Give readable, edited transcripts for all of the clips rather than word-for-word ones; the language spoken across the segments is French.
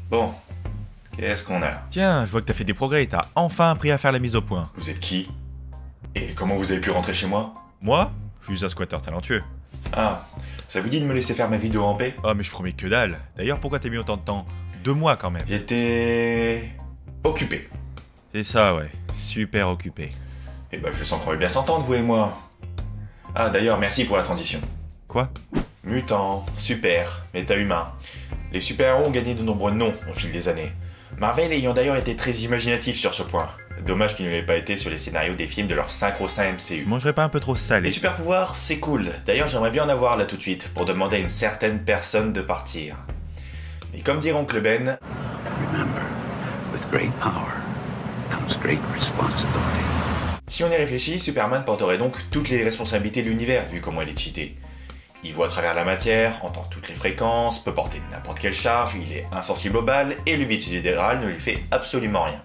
Bon, qu'est-ce qu'on a là? Tiens, je vois que t'as fait des progrès et t'as enfin appris à faire la mise au point. Vous êtes qui? Et comment vous avez pu rentrer chez moi? Moi, je suis un squatter talentueux. Ah, ça vous dit de me laisser faire ma vidéo en paix? Oh mais je promets que dalle. D'ailleurs, pourquoi t'as mis autant de temps? 2 mois quand même. J'étais... occupé. C'est ça, ouais. Super occupé. Eh ben, je sens qu'on va bien s'entendre, vous et moi. Ah, d'ailleurs, merci pour la transition. Quoi? Mutant, super, méta-humain. Les super-héros ont gagné de nombreux noms au fil des années. Marvel ayant d'ailleurs été très imaginatif sur ce point. Dommage qu'il ne l'ait pas été sur les scénarios des films de leur synchro sein MCU. Tu mangerais pas un peu trop salé? Les super pouvoirs, c'est cool. D'ailleurs, j'aimerais bien en avoir là tout de suite, pour demander à une certaine personne de partir. Mais comme dirait Oncle Ben... Remember, with great power comes great responsibility. Si on y réfléchit, Superman porterait donc toutes les responsabilités de l'univers, vu comment il est cheaté. Il voit à travers la matière, entend toutes les fréquences, peut porter n'importe quelle charge, il est insensible aux balles, et le vide sidéral ne lui fait absolument rien.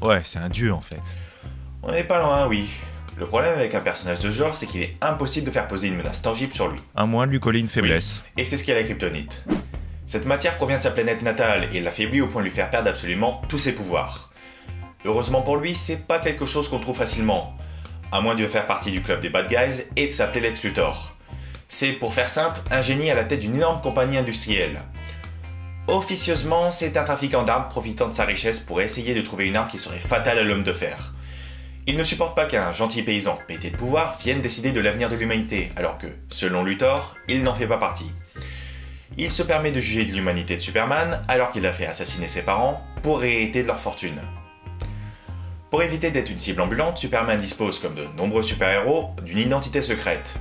Ouais, c'est un dieu en fait. On n'est pas loin, oui. Le problème avec un personnage de ce genre, c'est qu'il est impossible de faire poser une menace tangible sur lui. À moins de lui coller une faiblesse. Oui, et c'est ce qu'est la kryptonite. Cette matière provient de sa planète natale et l'affaiblit au point de lui faire perdre absolument tous ses pouvoirs. Heureusement pour lui, c'est pas quelque chose qu'on trouve facilement. À moins de faire partie du club des bad guys et de s'appeler Lex Luthor. C'est, pour faire simple, un génie à la tête d'une énorme compagnie industrielle. Officieusement, c'est un trafiquant d'armes profitant de sa richesse pour essayer de trouver une arme qui serait fatale à l'homme de fer. Il ne supporte pas qu'un gentil paysan pété de pouvoir vienne décider de l'avenir de l'humanité, alors que, selon Luthor, il n'en fait pas partie. Il se permet de juger de l'humanité de Superman alors qu'il a fait assassiner ses parents pour hériter de leur fortune. Pour éviter d'être une cible ambulante, Superman dispose, comme de nombreux super-héros, d'une identité secrète.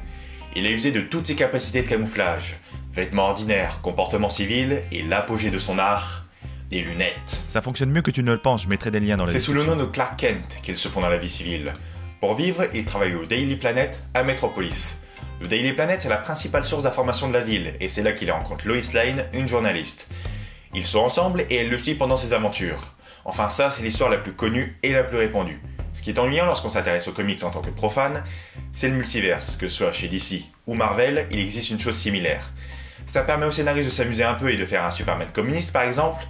Il a usé de toutes ses capacités de camouflage, vêtements ordinaires, comportement civil et l'apogée de son art, des lunettes. Ça fonctionne mieux que tu ne le penses, je mettrai des liens dans la C'est sous le description. nom de Clark Kent qu'il se fond dans la vie civile. Pour vivre, il travaille au Daily Planet à Metropolis. Le Daily Planet, c'est la principale source d'information de la ville, et c'est là qu'il rencontre Lois Lane, une journaliste. Ils sont ensemble et elle le suit pendant ses aventures. Enfin ça, c'est l'histoire la plus connue et la plus répandue. Ce qui est ennuyant lorsqu'on s'intéresse aux comics en tant que profane, c'est le multiverse, que ce soit chez DC ou Marvel, il existe une chose similaire. Ça permet aux scénaristes de s'amuser un peu et de faire un Superman communiste par exemple,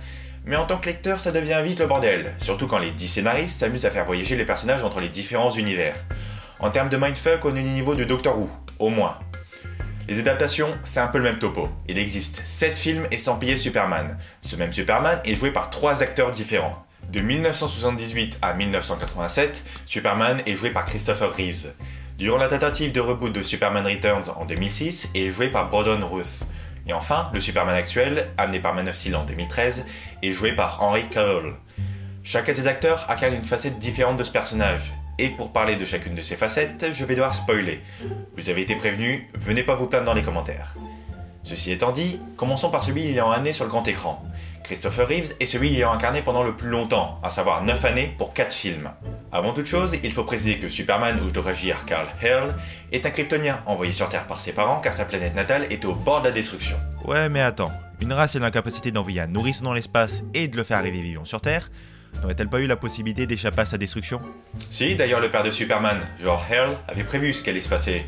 mais en tant que lecteur ça devient vite le bordel, surtout quand les 10 scénaristes s'amusent à faire voyager les personnages entre les différents univers. En termes de mindfuck, on est au niveau de Doctor Who, au moins. Les adaptations, c'est un peu le même topo. Il existe 7 films et 100 piliers Superman. Ce même Superman est joué par 3 acteurs différents. De 1978 à 1987, Superman est joué par Christopher Reeves. Durant la tentative de reboot de Superman Returns en 2006, il est joué par Brandon Routh. Et enfin, le Superman actuel, amené par Man of Steel en 2013, est joué par Henry Cavill. Chacun de ces acteurs incarne une facette différente de ce personnage. Et pour parler de chacune de ces facettes, je vais devoir spoiler. Vous avez été prévenus, venez pas vous plaindre dans les commentaires. Ceci étant dit, commençons par celui ayant un nez sur le grand écran. Christopher Reeves est celui ayant incarné pendant le plus longtemps, à savoir 9 années pour 4 films. Avant toute chose, il faut préciser que Superman, ou je devrais dire Kal El, est un kryptonien envoyé sur Terre par ses parents car sa planète natale est au bord de la destruction. Ouais, mais attends. Une race ayant la capacité d'envoyer un nourrisson dans l'espace et de le faire arriver vivant sur Terre, n'aurait-elle pas eu la possibilité d'échapper à sa destruction? Si, d'ailleurs le père de Superman, Jor El, avait prévu ce qu'allait se passer.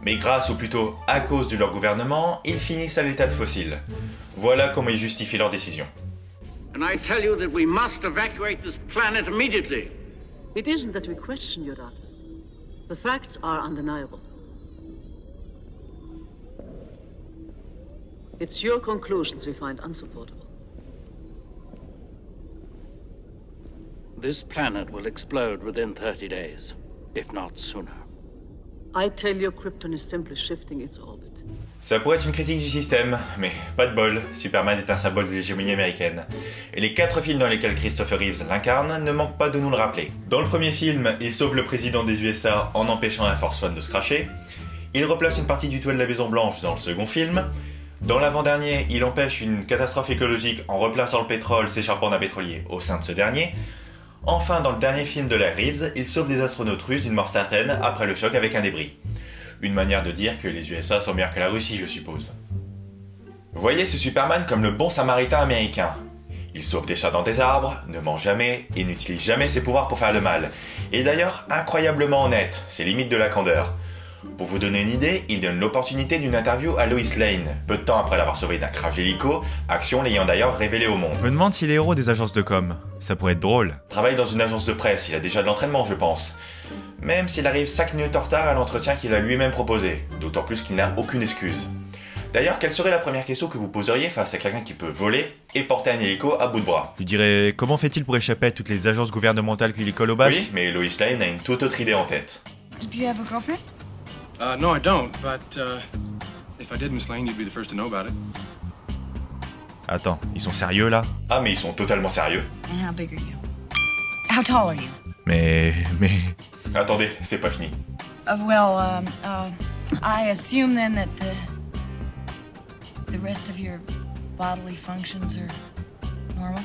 Mais grâce ou plutôt à cause de leur gouvernement, ils finissent à l'état de fossile. Voilà comment ils justifient leur décision. And I tell you that we must evacuate this planet immediately. It isn't that we question your daughter. The facts are undeniable. It's your conclusions we find unsupportable. This planet will explode within 30 days, if not sooner. I tell you, Krypton is simply shifting its orbit. Ça pourrait être une critique du système, mais pas de bol, Superman est un symbole de l'hégémonie américaine. Et les 4 films dans lesquels Christopher Reeves l'incarne ne manquent pas de nous le rappeler. Dans le premier film, il sauve le président des USA en empêchant un Force One de se cracher. Il replace une partie du toit de la Maison Blanche dans le second film. Dans l'avant-dernier, il empêche une catastrophe écologique en replaçant le pétrole s'échappant d'un pétrolier au sein de ce dernier. Enfin, dans le dernier film de l'ère Reeves, il sauve des astronautes russes d'une mort certaine après le choc avec un débris. Une manière de dire que les USA sont meilleurs que la Russie, je suppose. Voyez ce Superman comme le bon samaritain américain. Il sauve des chats dans des arbres, ne ment jamais et n'utilise jamais ses pouvoirs pour faire le mal. Et d'ailleurs, incroyablement honnête, c'est limite de la candeur. Pour vous donner une idée, il donne l'opportunité d'une interview à Lois Lane, peu de temps après l'avoir sauvé d'un crash d'hélico, action l'ayant d'ailleurs révélé au monde. Je me demande s'il est héros des agences de com. Ça pourrait être drôle. Travaille dans une agence de presse, il a déjà de l'entraînement je pense. Même s'il arrive 5 minutes en retard à l'entretien qu'il a lui-même proposé, d'autant plus qu'il n'a aucune excuse. D'ailleurs, quelle serait la première question que vous poseriez face à quelqu'un qui peut voler et porter un hélico à bout de bras? Je dirais, comment fait-il pour échapper à toutes les agences gouvernementales qui lui collent au basque? Oui, mais Lois Lane a une toute autre idée en tête. Do you have a girlfriend? No, I don't, but if I did, Miss Lane, you'd be the first to know about it. Attends, ils sont sérieux là? Ah mais ils sont totalement sérieux. And how big are you? How tall are you? Mais... Attendez, c'est pas fini. I assume then that the rest of your bodily functions are normal?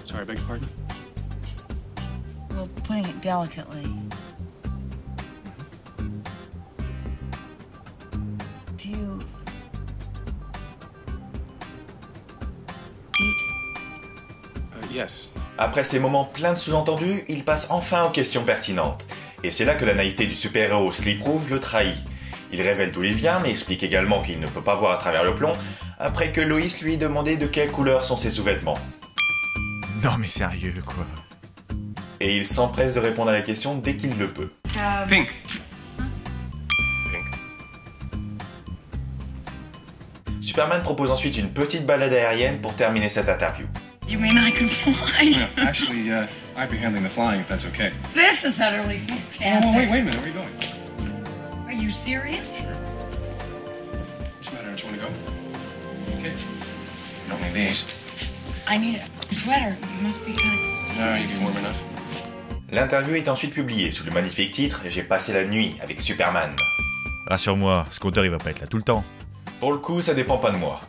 Sorry, I beg your pardon? Well, putting it delicately. Do you eat? Yes. Après ces moments pleins de sous-entendus, il passe enfin aux questions pertinentes. Et c'est là que la naïveté du super-héros Sleeproof le trahit. Il révèle d'où il vient, mais explique également qu'il ne peut pas voir à travers le plomb, après que Lois lui ait demandé de quelle couleur sont ses sous-vêtements. Non mais sérieux quoi. Et il s'empresse de répondre à la question dès qu'il le peut. Pink. Superman propose ensuite une petite balade aérienne pour terminer cette interview. You mean I can fly? Yeah, actually, I'd be handling the flying if that's okay. This is utterly Oh, fantastic. wait a minute. Where are you going? Are you serious? What's the matter? Don't you want to go? Okay. Don't need these. I need a sweater. You must be kind of cold. No, you'd be warm enough. L'interview est ensuite publiée sous le magnifique titre « J'ai passé la nuit avec Superman ». Rassure-moi, ce compteur il va pas être là tout le temps. Pour le coup, ça dépend pas de moi.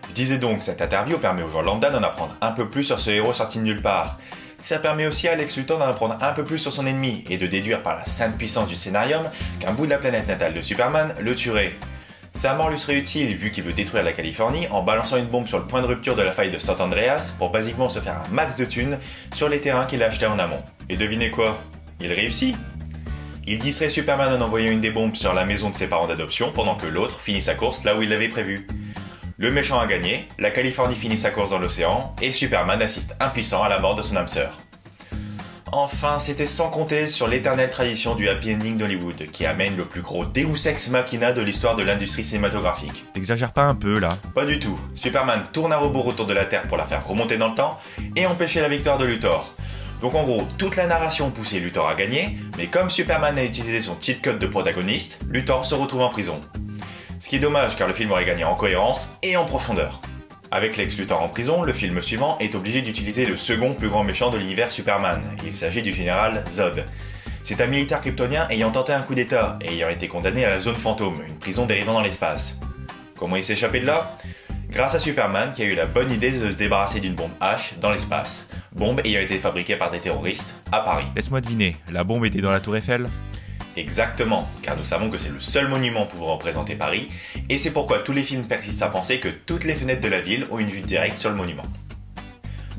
Je disais donc, cette interview permet aux gens lambda d'en apprendre un peu plus sur ce héros sorti de nulle part. Ça permet aussi à Lex Luthor d'en apprendre un peu plus sur son ennemi et de déduire par la sainte puissance du scénarium qu'un bout de la planète natale de Superman le tuerait. Sa mort lui serait utile vu qu'il veut détruire la Californie en balançant une bombe sur le point de rupture de la faille de San Andreas pour basiquement se faire un max de thunes sur les terrains qu'il a achetés en amont. Et devinez quoi? Il réussit. Il distrait Superman en envoyant une des bombes sur la maison de ses parents d'adoption pendant que l'autre finit sa course là où il l'avait prévu. Le méchant a gagné, la Californie finit sa course dans l'océan, et Superman assiste impuissant à la mort de son âme sœur. Enfin, c'était sans compter sur l'éternelle tradition du happy ending d'Hollywood, qui amène le plus gros Deus ex machina de l'histoire de l'industrie cinématographique. T'exagères pas un peu là? Pas du tout. Superman tourne à rebours autour de la Terre pour la faire remonter dans le temps, et empêcher la victoire de Luthor. Donc en gros, toute la narration poussait Luthor à gagner, mais comme Superman a utilisé son cheat code de protagoniste, Luthor se retrouve en prison. Ce qui est dommage car le film aurait gagné en cohérence et en profondeur. Avec Lex Luthor en prison, le film suivant est obligé d'utiliser le second plus grand méchant de l'univers Superman. Il s'agit du général Zod. C'est un militaire kryptonien ayant tenté un coup d'état et ayant été condamné à la zone fantôme, une prison dérivant dans l'espace. Comment il s'est échappé de là? Grâce à Superman qui a eu la bonne idée de se débarrasser d'une bombe H dans l'espace. Bombe ayant été fabriquée par des terroristes à Paris. Laisse-moi deviner, la bombe était dans la tour Eiffel? Exactement, car nous savons que c'est le seul monument pouvant représenter Paris, et c'est pourquoi tous les films persistent à penser que toutes les fenêtres de la ville ont une vue directe sur le monument.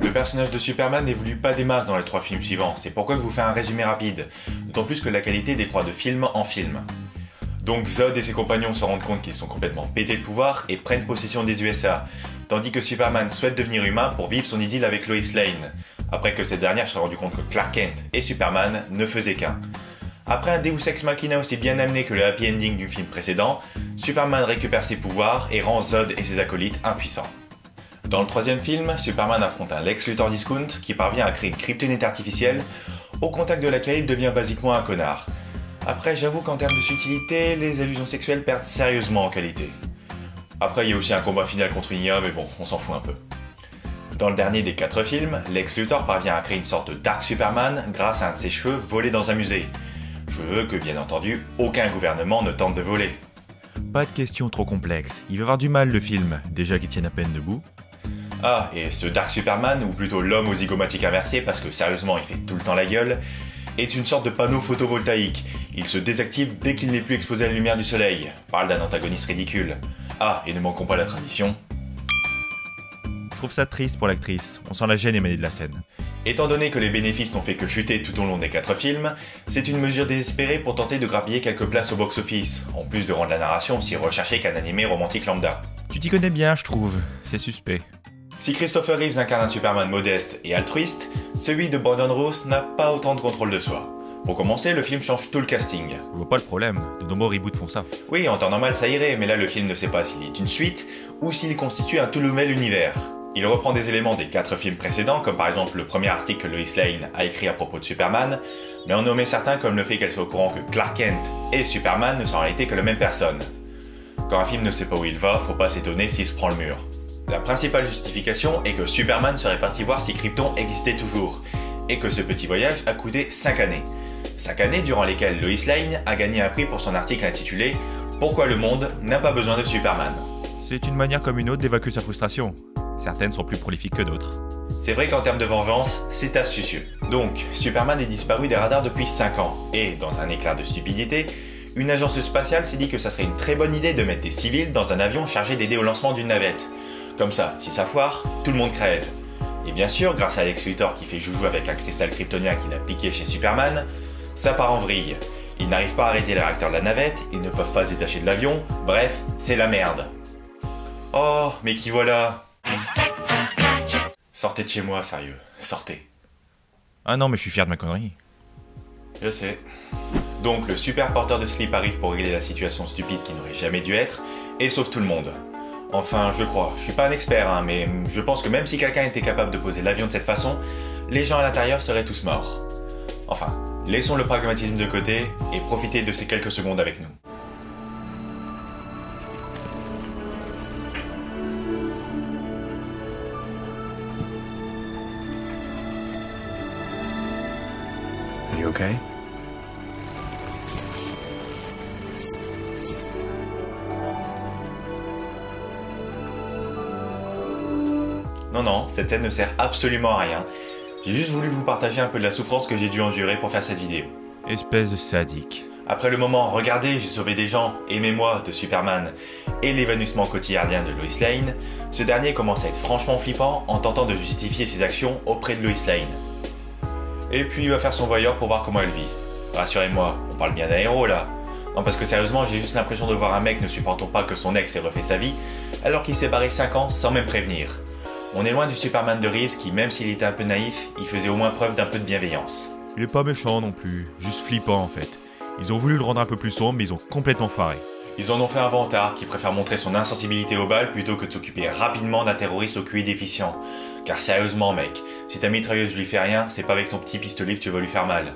Le personnage de Superman n'évolue pas des masses dans les 3 films suivants, c'est pourquoi je vous fais un résumé rapide, d'autant plus que la qualité décroît de film en film. Donc Zod et ses compagnons se rendent compte qu'ils sont complètement pétés de pouvoir et prennent possession des USA, tandis que Superman souhaite devenir humain pour vivre son idylle avec Lois Lane, après que cette dernière se soit rendue compte que Clark Kent et Superman ne faisaient qu'un. Après un Deus ex machina aussi bien amené que le happy ending du film précédent, Superman récupère ses pouvoirs et rend Zod et ses acolytes impuissants. Dans le 3e film, Superman affronte un Lex Luthor discount qui parvient à créer une kryptonite artificielle, au contact de laquelle il devient basiquement un connard. Après, j'avoue qu'en termes de subtilité, les allusions sexuelles perdent sérieusement en qualité. Après, il y a aussi un combat final contre une IA, mais bon, on s'en fout un peu. Dans le dernier des 4 films, Lex Luthor parvient à créer une sorte de Dark Superman grâce à un de ses cheveux volés dans un musée. Cheveux que, bien entendu, aucun gouvernement ne tente de voler. Pas de question trop complexe, il va avoir du mal le film, déjà qu'il tienne à peine debout. Ah, et ce Dark Superman, ou plutôt l'homme aux zygomatiques inversés, parce que sérieusement il fait tout le temps la gueule, est une sorte de panneau photovoltaïque. Il se désactive dès qu'il n'est plus exposé à la lumière du soleil. Parle d'un antagoniste ridicule. Ah, et ne manquons pas la tradition. Je trouve ça triste pour l'actrice, on sent la gêne émanée de la scène. Étant donné que les bénéfices n'ont fait que chuter tout au long des 4 films, c'est une mesure désespérée pour tenter de grappiller quelques places au box-office, en plus de rendre la narration aussi recherchée qu'un animé romantique lambda. Tu t'y connais bien, je trouve. C'est suspect. Si Christopher Reeves incarne un Superman modeste et altruiste, celui de Brandon Routh n'a pas autant de contrôle de soi. Pour commencer, le film change tout le casting. Je vois pas le problème, de nombreux reboots font ça. Oui, en temps normal ça irait, mais là le film ne sait pas s'il est une suite ou s'il constitue un tout nouvel univers. Il reprend des éléments des 4 films précédents, comme par exemple le premier article que Lois Lane a écrit à propos de Superman, mais en nommait certains comme le fait qu'elle soit au courant que Clark Kent et Superman ne sont en réalité que la même personne. Quand un film ne sait pas où il va, faut pas s'étonner s'il se prend le mur. La principale justification est que Superman serait parti voir si Krypton existait toujours, et que ce petit voyage a coûté 5 années. 5 années durant lesquelles Lois Lane a gagné un prix pour son article intitulé « Pourquoi le monde n'a pas besoin de Superman ». C'est une manière comme une autre d'évacuer sa frustration. Certaines sont plus prolifiques que d'autres. C'est vrai qu'en termes de vengeance, c'est astucieux. Donc, Superman est disparu des radars depuis 5 ans, et dans un éclair de stupidité, une agence spatiale s'est dit que ça serait une très bonne idée de mettre des civils dans un avion chargé d'aider au lancement d'une navette. Comme ça, si ça foire, tout le monde crève. Et bien sûr, grâce à Lex Luthor qui fait joujou avec un cristal kryptonien qu'il a piqué chez Superman, ça part en vrille. Ils n'arrivent pas à arrêter le réacteur de la navette, ils ne peuvent pas se détacher de l'avion, bref, c'est la merde. Oh, mais qui voilà? Sortez de chez moi, sérieux. Sortez. Ah non, mais je suis fier de ma connerie. Je sais. Donc le super porteur de slip arrive pour régler la situation stupide qui n'aurait jamais dû être, et sauve tout le monde. Enfin, je crois. Je suis pas un expert, hein, mais je pense que même si quelqu'un était capable de poser l'avion de cette façon, les gens à l'intérieur seraient tous morts. Enfin, laissons le pragmatisme de côté et profitez de ces quelques secondes avec nous. Are you okay? Non, cette scène ne sert absolument à rien. J'ai juste voulu vous partager un peu de la souffrance que j'ai dû endurer pour faire cette vidéo. Espèce de sadique. Après le moment « Regardez, j'ai sauvé des gens, aimez-moi » de Superman et l'évanouissement quotidien de Lois Lane, ce dernier commence à être franchement flippant en tentant de justifier ses actions auprès de Lois Lane. Et puis il va faire son voyeur pour voir comment elle vit. Rassurez-moi, on parle bien d'un héros là. Non, parce que sérieusement, j'ai juste l'impression de voir un mec ne supportant pas que son ex ait refait sa vie, alors qu'il s'est barré 5 ans sans même prévenir. On est loin du Superman de Reeves qui, même s'il était un peu naïf, il faisait au moins preuve d'un peu de bienveillance. Il est pas méchant non plus, juste flippant en fait. Ils ont voulu le rendre un peu plus sombre, mais ils ont complètement foiré. Ils en ont fait un vantard qui préfère montrer son insensibilité aux balles plutôt que de s'occuper rapidement d'un terroriste au QI déficient. Car sérieusement mec, si ta mitrailleuse lui fait rien, c'est pas avec ton petit pistolet que tu vas lui faire mal.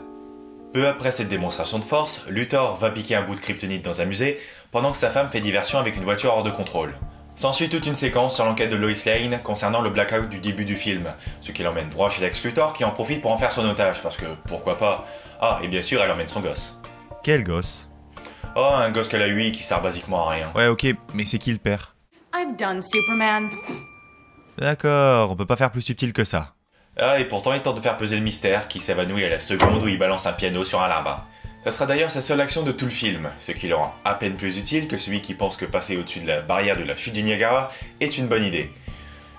Peu après cette démonstration de force, Luthor va piquer un bout de kryptonite dans un musée, pendant que sa femme fait diversion avec une voiture hors de contrôle. S'ensuit toute une séquence sur l'enquête de Lois Lane concernant le blackout du début du film, ce qui l'emmène droit chez Lex Luthor qui en profite pour en faire son otage, parce que pourquoi pas. Ah, et bien sûr elle emmène son gosse. Quel gosse? Oh, un gosse qu'elle a eu qui sert basiquement à rien. Ouais ok, mais c'est qui le père? I'm done, Superman. D'accord, on peut pas faire plus subtil que ça. Ah, et pourtant il tente de faire peser le mystère qui s'évanouit à la seconde où il balance un piano sur un larbin. Ça sera d'ailleurs sa seule action de tout le film, ce qui le rend à peine plus utile que celui qui pense que passer au-dessus de la barrière de la chute du Niagara est une bonne idée.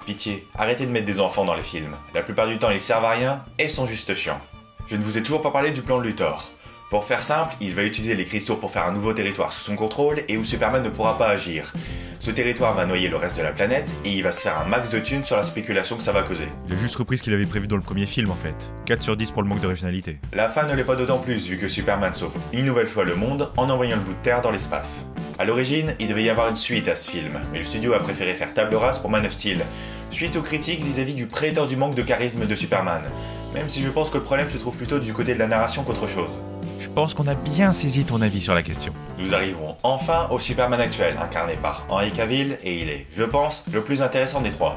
Pitié, arrêtez de mettre des enfants dans les films. La plupart du temps ils servent à rien et sont juste chiants. Je ne vous ai toujours pas parlé du plan de Luthor. Pour faire simple, il va utiliser les cristaux pour faire un nouveau territoire sous son contrôle et où Superman ne pourra pas agir. Ce territoire va noyer le reste de la planète et il va se faire un max de thunes sur la spéculation que ça va causer. Il a juste repris ce qu'il avait prévu dans le premier film en fait. 4 sur 10 pour le manque d'originalité. La fin ne l'est pas d'autant plus vu que Superman sauve une nouvelle fois le monde en envoyant le bout de terre dans l'espace. A l'origine, il devait y avoir une suite à ce film, mais le studio a préféré faire table rase pour Man of Steel, suite aux critiques vis-à-vis du prédateur du manque de charisme de Superman, même si je pense que le problème se trouve plutôt du côté de la narration qu'autre chose. Je pense qu'on a bien saisi ton avis sur la question. Nous arrivons enfin au Superman actuel, incarné par Henry Cavill, et il est, je pense, le plus intéressant des trois.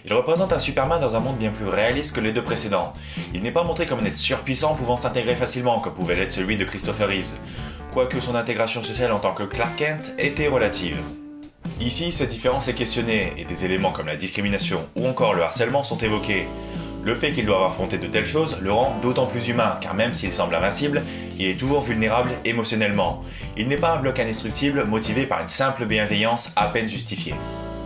Il représente un Superman dans un monde bien plus réaliste que les deux précédents. Il n'est pas montré comme un être surpuissant pouvant s'intégrer facilement, comme pouvait l'être celui de Christopher Reeves, quoique son intégration sociale en tant que Clark Kent était relative. Ici, cette différence est questionnée, et des éléments comme la discrimination ou encore le harcèlement sont évoqués. Le fait qu'il doive affronter de telles choses le rend d'autant plus humain, car même s'il semble invincible, il est toujours vulnérable émotionnellement. Il n'est pas un bloc indestructible motivé par une simple bienveillance à peine justifiée.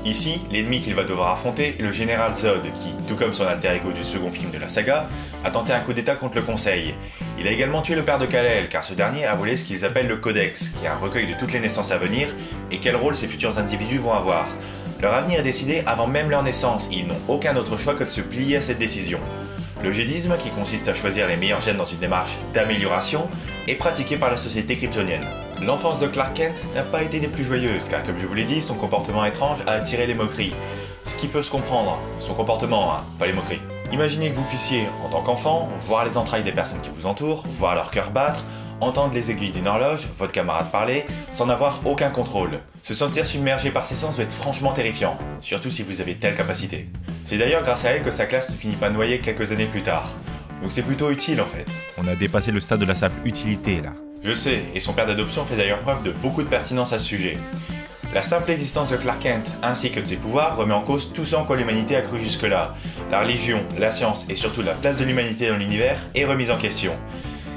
Ici, l'ennemi qu'il va devoir affronter est le général Zod qui, tout comme son alter ego du second film de la saga, a tenté un coup d'état contre le Conseil. Il a également tué le père de Kal-El car ce dernier a volé ce qu'ils appellent le Codex, qui est un recueil de toutes les naissances à venir et quel rôle ces futurs individus vont avoir. Leur avenir est décidé avant même leur naissance et ils n'ont aucun autre choix que de se plier à cette décision. Le gédisme, qui consiste à choisir les meilleurs gènes dans une démarche d'amélioration, est pratiqué par la société kryptonienne. L'enfance de Clark Kent n'a pas été des plus joyeuses, car comme je vous l'ai dit, son comportement étrange a attiré les moqueries. Ce qui peut se comprendre, son comportement, hein, pas les moqueries. Imaginez que vous puissiez, en tant qu'enfant, voir les entrailles des personnes qui vous entourent, voir leur cœur battre, entendre les aiguilles d'une horloge, votre camarade parler, sans avoir aucun contrôle. Se sentir submergé par ses sens doit être franchement terrifiant, surtout si vous avez telle capacité. C'est d'ailleurs grâce à elle que sa classe ne finit pas noyée quelques années plus tard. Donc c'est plutôt utile en fait. On a dépassé le stade de la simple utilité là. Je sais, et son père d'adoption fait d'ailleurs preuve de beaucoup de pertinence à ce sujet. La simple existence de Clark Kent, ainsi que de ses pouvoirs, remet en cause tout ce en quoi l'humanité a cru jusque-là. La religion, la science et surtout la place de l'humanité dans l'univers est remise en question.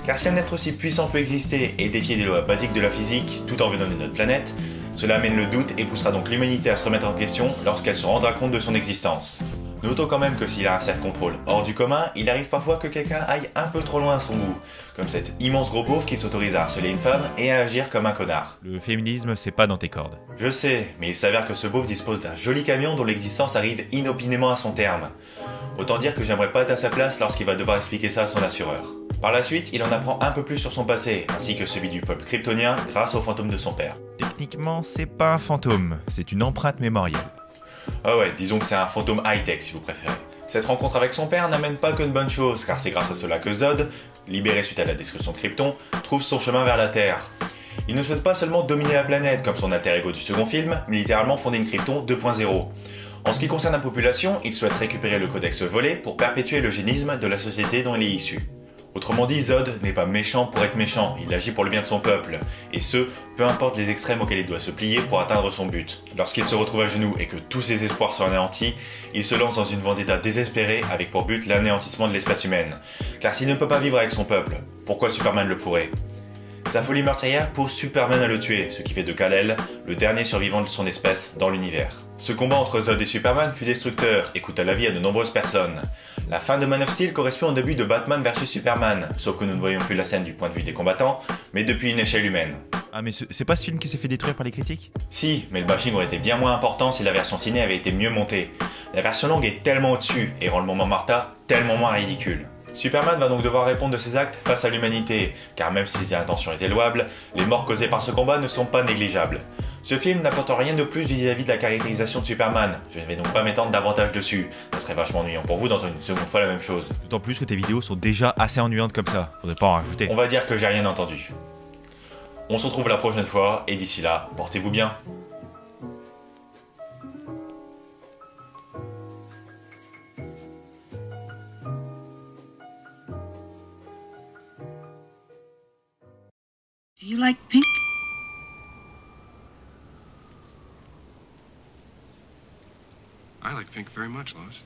Car si un être aussi puissant peut exister et défier des lois basiques de la physique tout en venant de notre planète, cela amène le doute et poussera donc l'humanité à se remettre en question lorsqu'elle se rendra compte de son existence. Notons quand même que s'il a un self-control hors du commun, il arrive parfois que quelqu'un aille un peu trop loin à son goût, comme cet immense gros beauf qui s'autorise à harceler une femme et à agir comme un connard. Le féminisme, c'est pas dans tes cordes. Je sais, mais il s'avère que ce beauf dispose d'un joli camion dont l'existence arrive inopinément à son terme. Autant dire que j'aimerais pas être à sa place lorsqu'il va devoir expliquer ça à son assureur. Par la suite, il en apprend un peu plus sur son passé, ainsi que celui du peuple kryptonien grâce au fantôme de son père. Techniquement, c'est pas un fantôme, c'est une empreinte mémorielle. Ah ouais, disons que c'est un fantôme high-tech si vous préférez. Cette rencontre avec son père n'amène pas que de bonnes choses, car c'est grâce à cela que Zod, libéré suite à la destruction de Krypton, trouve son chemin vers la Terre. Il ne souhaite pas seulement dominer la planète comme son alter ego du second film, mais littéralement fonder une Krypton 2.0. En ce qui concerne la population, il souhaite récupérer le codex volé pour perpétuer l'eugénisme de la société dont il est issu. Autrement dit, Zod n'est pas méchant pour être méchant, il agit pour le bien de son peuple, et ce, peu importe les extrêmes auxquels il doit se plier pour atteindre son but. Lorsqu'il se retrouve à genoux et que tous ses espoirs sont anéantis, il se lance dans une vendetta désespérée avec pour but l'anéantissement de l'espèce humaine. Car s'il ne peut pas vivre avec son peuple, pourquoi Superman le pourrait ? Sa folie meurtrière pousse Superman à le tuer, ce qui fait de Kal-El le dernier survivant de son espèce dans l'univers. Ce combat entre Zod et Superman fut destructeur et coûta la vie à de nombreuses personnes. La fin de Man of Steel correspond au début de Batman vs Superman, sauf que nous ne voyons plus la scène du point de vue des combattants, mais depuis une échelle humaine. Ah mais c'est pas ce film qui s'est fait détruire par les critiques ? Si, mais le bashing aurait été bien moins important si la version ciné avait été mieux montée. La version longue est tellement au-dessus et rend le moment Martha tellement moins ridicule. Superman va donc devoir répondre de ses actes face à l'humanité, car même si ses intentions étaient louables, les morts causées par ce combat ne sont pas négligeables. Ce film n'apporte rien de plus vis-à-vis de la caractérisation de Superman, je ne vais donc pas m'étendre davantage dessus, ça serait vachement ennuyant pour vous d'entendre une seconde fois la même chose. D'autant plus que tes vidéos sont déjà assez ennuyantes comme ça, faudrait pas en rajouter. On va dire que j'ai rien entendu. On se retrouve la prochaine fois, et d'ici là, portez-vous bien. Do you like pink? I like pink very much, Lois.